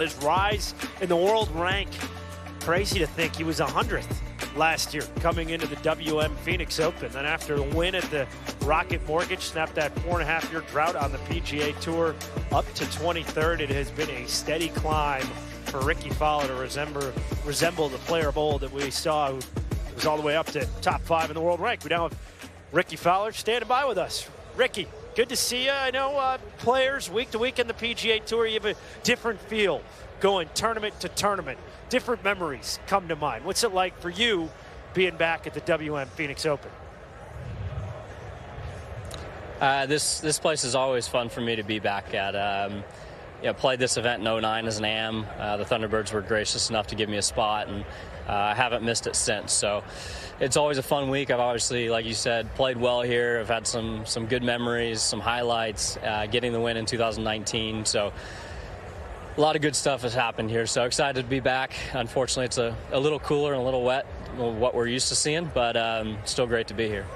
His rise in the world rank, crazy to think he was 100th last year coming into the WM Phoenix Open. Then after the win at the Rocket Mortgage, snapped that 4.5-year drought on the PGA Tour up to 23rd. It has been a steady climb for Rickie Fowler to resemble the player of old that we saw, who was all the way up to top 5 in the world rank. We now have Rickie Fowler standing by with us. Rickie, good to see you. I know players week to week in the PGA Tour, you have a different feel going tournament to tournament. Different memories come to mind. What's it like for you being back at the WM Phoenix Open? This place is always fun for me to be back at. Played this event in 2009 as an AM. The Thunderbirds were gracious enough to give me a spot, and I haven't missed it since. So it's always a fun week. I've obviously, like you said, played well here. I've had some good memories, some highlights, getting the win in 2019. So a lot of good stuff has happened here. So excited to be back. Unfortunately, it's a little cooler and a little wet, what we're used to seeing, but still great to be here.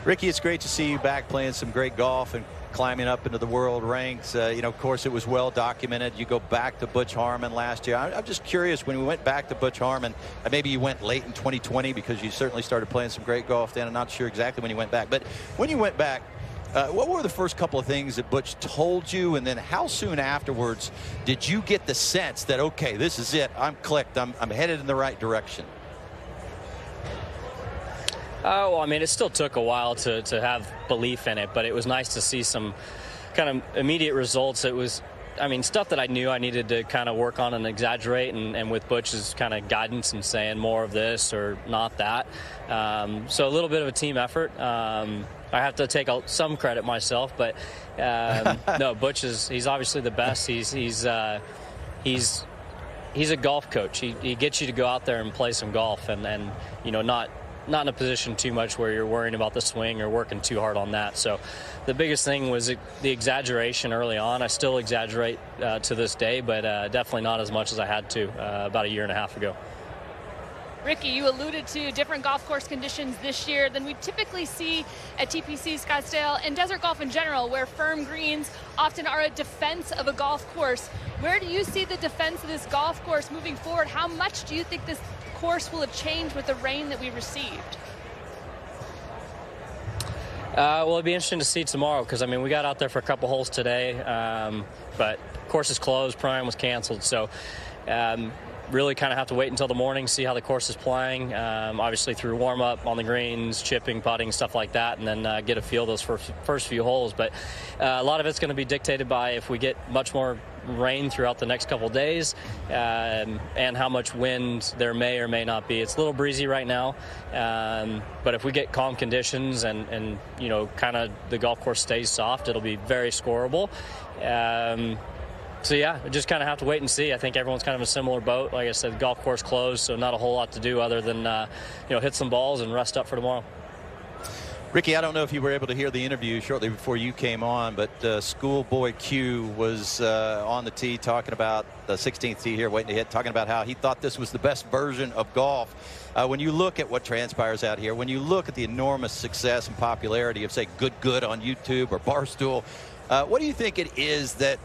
Rickie, it's great to see you back playing some great golf and climbing up into the world ranks. Of course, it was well documented. You go back to Butch Harmon last year. I'm just curious, when we went back to Butch Harmon, maybe you went late in 2020 because you certainly started playing some great golf then. I'm not sure exactly when you went back. But when you went back, what were the first couple of things that Butch told you? And then how soon afterwards did you get the sense that, okay, this is it. I'm clicked. I'm headed in the right direction? Well, I mean, it still took a while to have belief in it, but it was nice to see some kind of immediate results. It was, I mean, stuff that I knew I needed to kind of work on and exaggerate, and with Butch's kind of guidance and saying more of this or not that. So a little bit of a team effort. I have to take some credit myself, but no, Butch he's obviously the best. He's a golf coach. He gets you to go out there and play some golf, and not in a position too much where you're worrying about the swing or working too hard on that. So the biggest thing was the exaggeration early on. I still exaggerate to this day, but definitely not as much as I had to about 1.5 years ago. Rickie, you alluded to different golf course conditions this year than we typically see at TPC Scottsdale and desert golf in general, where firm greens often are a defense of a golf course. Where do you see the defense of this golf course moving forward? How much do you think this course will have changed with the rain that we received? Well, it'll be interesting to see tomorrow, because, I mean, we got out there for a couple holes today, but course is closed, prime was canceled, so really kind of have to wait until the morning, see how the course is playing, obviously through warm-up on the greens, chipping, putting, stuff like that, and then get a feel of those first few holes. But a lot of it's going to be dictated by if we get much more rain throughout the next couple days, and how much wind there may or may not be. It's a little breezy right now, but if we get calm conditions and kind of the golf course stays soft, it'll be very scoreable. So yeah, we just kind of have to wait and see. I think everyone's kind of in a similar boat. Like I said, the golf course closed, so not a whole lot to do other than hit some balls and rest up for tomorrow. Rickie, I don't know if you were able to hear the interview shortly before you came on, but Schoolboy Q was on the tee talking about the 16th tee here, waiting to hit, talking about how he thought this was the best version of golf. When you look at what transpires out here, when you look at the enormous success and popularity of, say, Good on YouTube or Barstool, what do you think it is that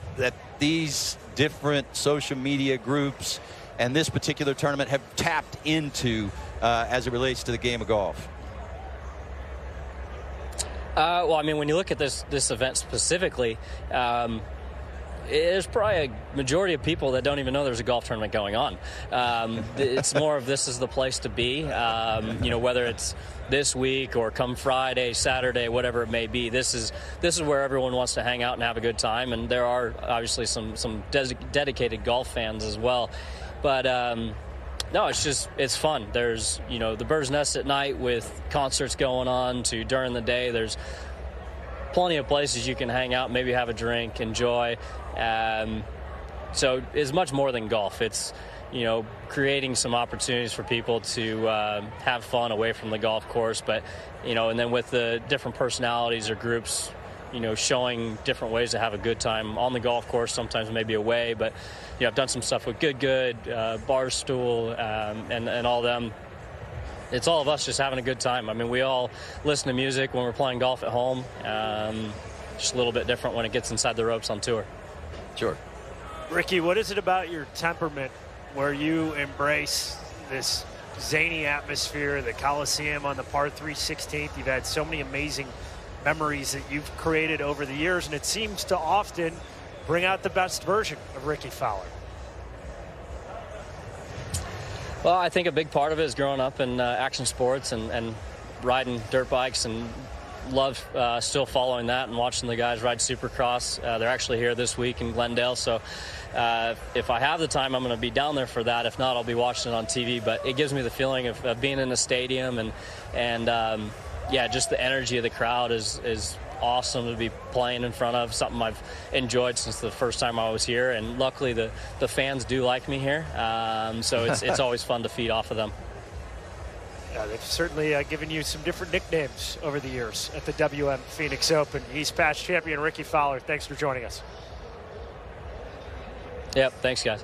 these different social media groups and this particular tournament have tapped into as it relates to the game of golf? Well, I mean, when you look at this event specifically, there's probably a majority of people that don't even know there's a golf tournament going on. It's more of this is the place to be, whether it's this week or come Friday, Saturday, whatever it may be. This is where everyone wants to hang out and have a good time, and there are obviously some dedicated golf fans as well. But no, it's fun. There's the Bird's Nest at night with concerts going on to during the day. There's plenty of places you can hang out, maybe have a drink, enjoy. So it's much more than golf. It's creating some opportunities for people to have fun away from the golf course, but and then with the different personalities or groups showing different ways to have a good time on the golf course, sometimes maybe away. But I've done some stuff with Good, Barstool, and all them. It's all of us just having a good time. I mean, we all listen to music when we're playing golf at home. Just a little bit different when it gets inside the ropes on tour. Sure. Rickie, what is it about your temperament where you embrace this zany atmosphere, the Coliseum on the par 3 16th? You've had so many amazing memories that you've created over the years, and it seems to often bring out the best version of Rickie Fowler. Well, I think a big part of it is growing up in action sports and riding dirt bikes, and love still following that and watching the guys ride Supercross. They're actually here this week in Glendale, so if I have the time, I'm going to be down there for that. If not, I'll be watching it on TV. But it gives me the feeling of being in the stadium, and yeah, just the energy of the crowd is awesome to be playing in front of. Something I've enjoyed since the first time I was here, and luckily the fans do like me here, so it's always fun to feed off of them. Yeah, they've certainly given you some different nicknames over the years at the WM Phoenix Open. East Patch champion Rickie Fowler, thanks for joining us. Yep, thanks guys.